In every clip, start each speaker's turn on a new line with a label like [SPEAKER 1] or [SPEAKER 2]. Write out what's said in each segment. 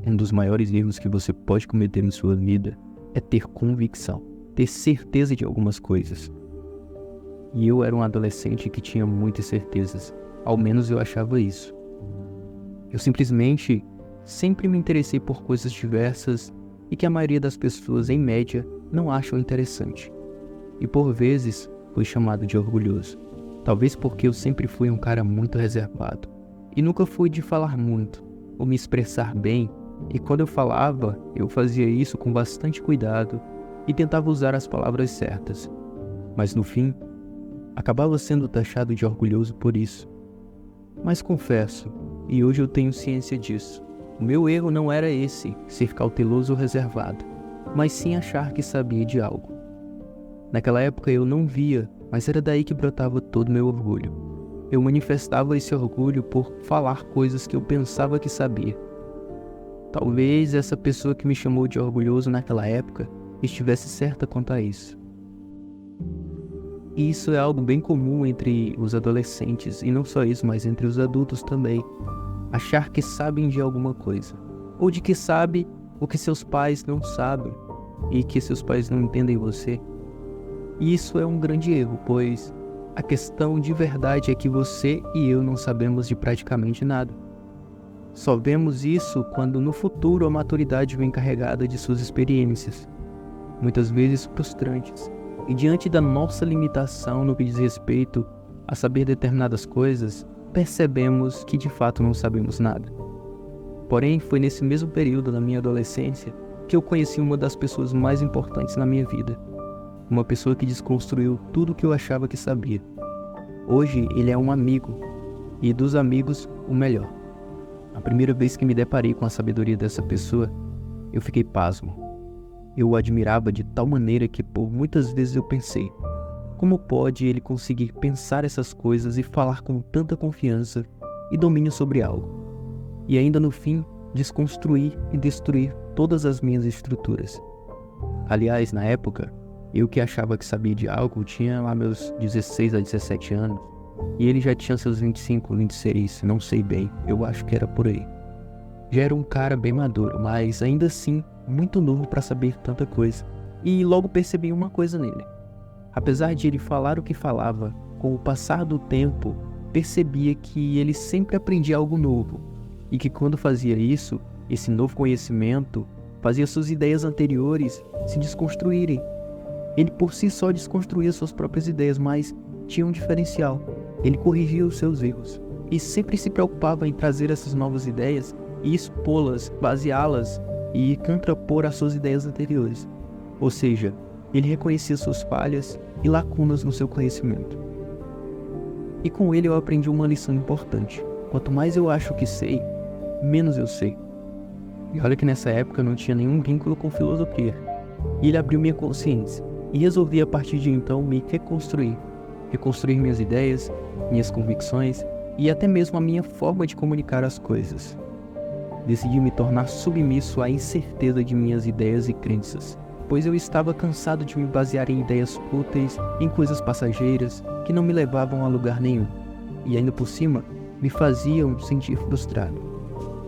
[SPEAKER 1] Um dos maiores erros que você pode cometer em sua vida é ter convicção, ter certeza de algumas coisas. E eu era um adolescente que tinha muitas certezas, ao menos eu achava isso. Eu simplesmente sempre me interessei por coisas diversas e que a maioria das pessoas, em média, não acham interessante. E por vezes fui chamado de orgulhoso, talvez porque eu sempre fui um cara muito reservado e nunca fui de falar muito ou me expressar bem. E quando eu falava, eu fazia isso com bastante cuidado e tentava usar as palavras certas. Mas no fim, acabava sendo taxado de orgulhoso por isso. Mas confesso, e hoje eu tenho ciência disso, o meu erro não era esse, ser cauteloso ou reservado, mas sim achar que sabia de algo. Naquela época eu não via, mas era daí que brotava todo o meu orgulho. Eu manifestava esse orgulho por falar coisas que eu pensava que sabia. Talvez essa pessoa que me chamou de orgulhoso naquela época estivesse certa quanto a isso. E isso é algo bem comum entre os adolescentes, e não só isso, mas entre os adultos também. Achar que sabem de alguma coisa, ou de que sabe o que seus pais não sabem, e que seus pais não entendem você. E isso é um grande erro, pois a questão de verdade é que você e eu não sabemos de praticamente nada. Só vemos isso quando no futuro a maturidade vem carregada de suas experiências, muitas vezes frustrantes. E diante da nossa limitação no que diz respeito a saber determinadas coisas, percebemos que de fato não sabemos nada. Porém, foi nesse mesmo período da minha adolescência que eu conheci uma das pessoas mais importantes na minha vida. Uma pessoa que desconstruiu tudo o que eu achava que sabia. Hoje ele é um amigo, e dos amigos, o melhor. A primeira vez que me deparei com a sabedoria dessa pessoa, eu fiquei pasmo. Eu o admirava de tal maneira que por muitas vezes eu pensei, como pode ele conseguir pensar essas coisas e falar com tanta confiança e domínio sobre algo? E ainda no fim, desconstruir e destruir todas as minhas estruturas. Aliás, na época, eu que achava que sabia de algo, tinha lá meus 16 a 17 anos, e ele já tinha seus 25, 26, não sei bem, eu acho que era por aí. Já era um cara bem maduro, mas ainda assim, muito novo para saber tanta coisa. E logo percebi uma coisa nele. Apesar de ele falar o que falava, com o passar do tempo, percebia que ele sempre aprendia algo novo, e que quando fazia isso, esse novo conhecimento fazia suas ideias anteriores se desconstruírem. Ele por si só desconstruía suas próprias ideias, mas tinha um diferencial. Ele corrigia os seus erros e sempre se preocupava em trazer essas novas ideias e expô-las, baseá-las e contrapor às suas ideias anteriores. Ou seja, ele reconhecia suas falhas e lacunas no seu conhecimento. E com ele eu aprendi uma lição importante. Quanto mais eu acho que sei, menos eu sei. E olha que nessa época eu não tinha nenhum vínculo com filosofia. E ele abriu minha consciência. E resolvi a partir de então me reconstruir. Reconstruir minhas ideias, minhas convicções e até mesmo a minha forma de comunicar as coisas. Decidi me tornar submisso à incerteza de minhas ideias e crenças, pois eu estava cansado de me basear em ideias fúteis, em coisas passageiras que não me levavam a lugar nenhum, e ainda por cima, me faziam sentir frustrado.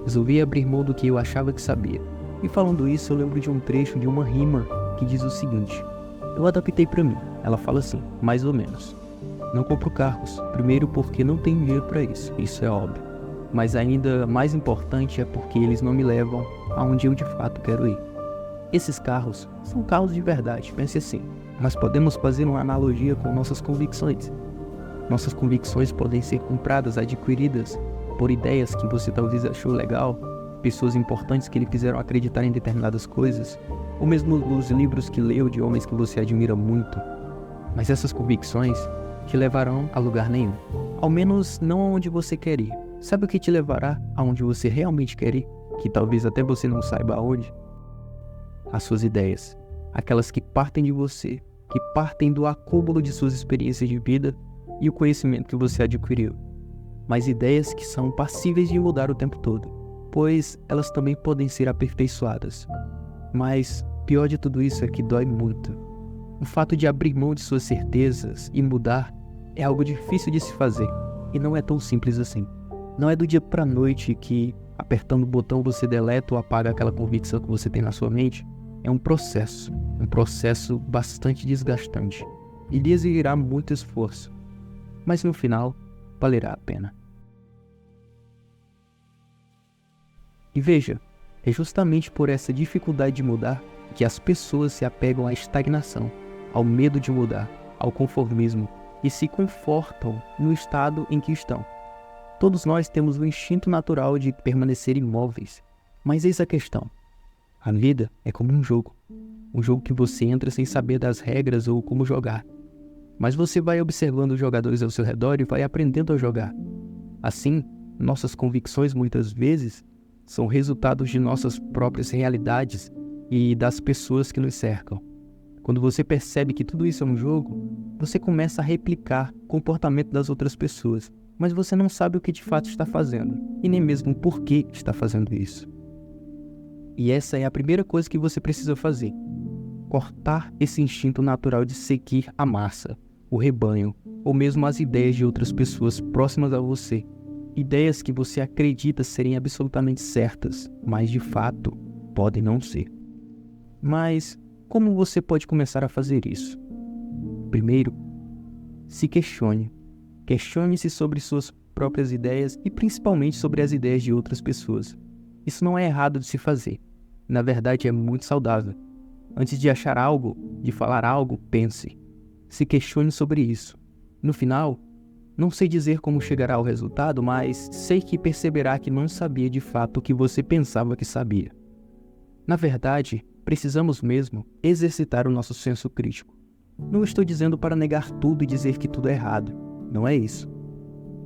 [SPEAKER 1] Resolvi abrir mão do que eu achava que sabia. E falando isso, eu lembro de um trecho de uma rima que diz o seguinte: eu adaptei para mim. Ela fala assim, mais ou menos: não compro carros, primeiro porque não tenho dinheiro para isso é óbvio. Mas ainda mais importante é porque eles não me levam aonde eu de fato quero ir. Esses carros são carros de verdade, pense assim. Mas podemos fazer uma analogia com nossas convicções. Nossas convicções podem ser compradas, adquiridas por ideias que você talvez achou legal, pessoas importantes que lhe fizeram acreditar em determinadas coisas, ou mesmo os livros que leu de homens que você admira muito. Mas essas convicções te levarão a lugar nenhum, ao menos não aonde você quer ir. Sabe o que te levará aonde você realmente quer ir? Que talvez até você não saiba aonde? As suas ideias, aquelas que partem de você, que partem do acúmulo de suas experiências de vida e o conhecimento que você adquiriu. Mas ideias que são passíveis de mudar o tempo todo, pois elas também podem ser aperfeiçoadas. Mas pior de tudo isso é que dói muito. O fato de abrir mão de suas certezas e mudar é algo difícil de se fazer, e não é tão simples assim. Não é do dia para a noite que a apertando o botão você deleta ou apaga aquela convicção que você tem na sua mente. É um processo bastante desgastante e lhe exigirá muito esforço, mas no final valerá a pena. E veja, é justamente por essa dificuldade de mudar que as pessoas se apegam à estagnação, ao medo de mudar, ao conformismo e se confortam no estado em que estão. Todos nós temos o instinto natural de permanecer imóveis, mas eis a questão. A vida é como um jogo que você entra sem saber das regras ou como jogar. Mas você vai observando os jogadores ao seu redor e vai aprendendo a jogar. Assim, nossas convicções muitas vezes são resultados de nossas próprias realidades e das pessoas que nos cercam. Quando você percebe que tudo isso é um jogo, você começa a replicar o comportamento das outras pessoas, mas você não sabe o que de fato está fazendo, e nem mesmo por que está fazendo isso. E essa é a primeira coisa que você precisa fazer: cortar esse instinto natural de seguir a massa, o rebanho, ou mesmo as ideias de outras pessoas próximas a você. Ideias que você acredita serem absolutamente certas, mas de fato podem não ser. Mas como você pode começar a fazer isso? Primeiro, se questione. Questione-se sobre suas próprias ideias e principalmente sobre as ideias de outras pessoas. Isso não é errado de se fazer. Na verdade, é muito saudável. Antes de achar algo, de falar algo, pense. Se questione sobre isso. No final, não sei dizer como chegará ao resultado, mas sei que perceberá que não sabia de fato o que você pensava que sabia. Na verdade, precisamos mesmo exercitar o nosso senso crítico. Não estou dizendo para negar tudo e dizer que tudo é errado. Não é isso.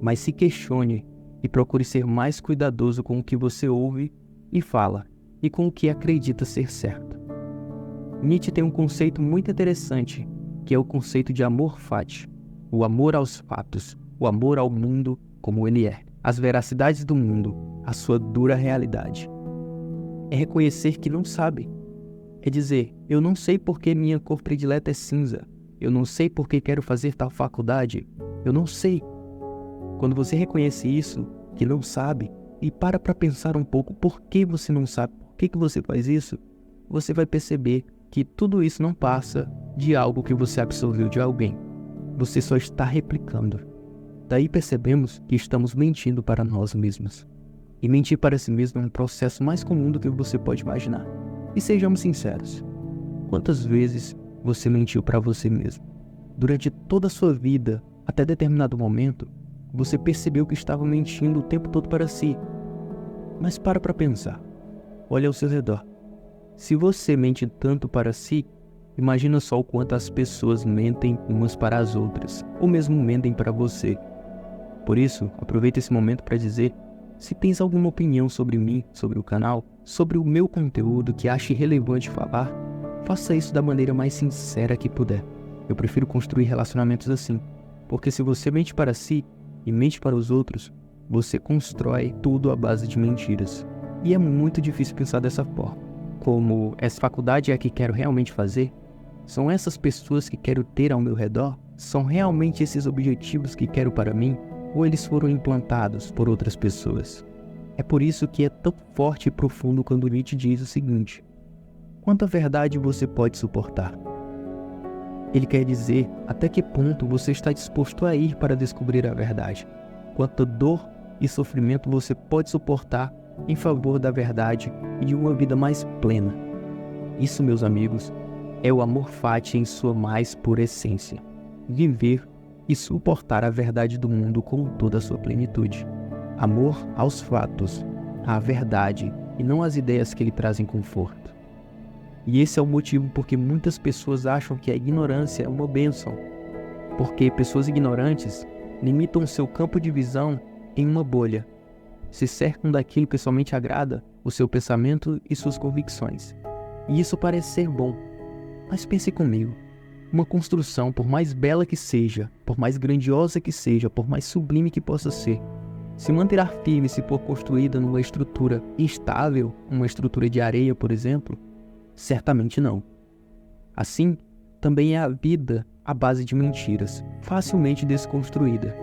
[SPEAKER 1] Mas se questione e procure ser mais cuidadoso com o que você ouve e fala, e com o que acredita ser certo. Nietzsche tem um conceito muito interessante, que é o conceito de amor fati, o amor aos fatos, o amor ao mundo como ele é, as veracidades do mundo, a sua dura realidade. É reconhecer que não sabe. É dizer, eu não sei por que minha cor predileta é cinza, eu não sei por que quero fazer tal faculdade, eu não sei. Quando você reconhece isso, que não sabe, e para pensar um pouco por que você não sabe, por que você faz isso, você vai perceber que tudo isso não passa de algo que você absorveu de alguém. Você só está replicando. Daí percebemos que estamos mentindo para nós mesmos. E mentir para si mesmo é um processo mais comum do que você pode imaginar. E sejamos sinceros, quantas vezes você mentiu para você mesmo? Durante toda a sua vida, até determinado momento, você percebeu que estava mentindo o tempo todo para si. Mas para pensar. Olha ao seu redor. Se você mente tanto para si, imagina só o quanto as pessoas mentem umas para as outras, ou mesmo mentem para você. Por isso, aproveita esse momento para dizer, se tens alguma opinião sobre mim, sobre o canal, sobre o meu conteúdo que ache relevante falar, faça isso da maneira mais sincera que puder. Eu prefiro construir relacionamentos assim, porque se você mente para si e mente para os outros, você constrói tudo à base de mentiras. E é muito difícil pensar dessa forma. Como essa faculdade é a que quero realmente fazer? São essas pessoas que quero ter ao meu redor? São realmente esses objetivos que quero para mim? Ou eles foram implantados por outras pessoas? É por isso que é tão forte e profundo quando Nietzsche diz o seguinte: quanta verdade você pode suportar? Ele quer dizer até que ponto você está disposto a ir para descobrir a verdade. Quanta dor e sofrimento você pode suportar em favor da verdade e de uma vida mais plena. Isso, meus amigos, é o amor fati em sua mais pura essência. Viver e suportar a verdade do mundo com toda a sua plenitude. Amor aos fatos, à verdade e não às ideias que lhe trazem conforto. E esse é o motivo porque muitas pessoas acham que a ignorância é uma bênção. Porque pessoas ignorantes limitam seu campo de visão em uma bolha. Se cercam daquilo que somente agrada o seu pensamento e suas convicções. E isso parece ser bom. Mas pense comigo. Uma construção, por mais bela que seja, por mais grandiosa que seja, por mais sublime que possa ser, se manterá firme se for construída numa estrutura instável, uma estrutura de areia, por exemplo? Certamente não. Assim, também é a vida à base de mentiras, facilmente desconstruída.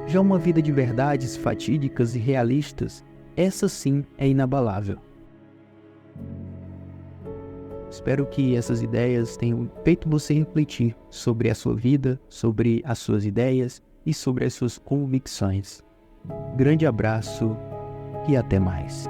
[SPEAKER 1] Já uma vida de verdades fatídicas e realistas essa sim é inabalável. Espero que essas ideias tenham feito você refletir sobre a sua vida, sobre as suas ideias e sobre as suas convicções. Grande abraço e até mais.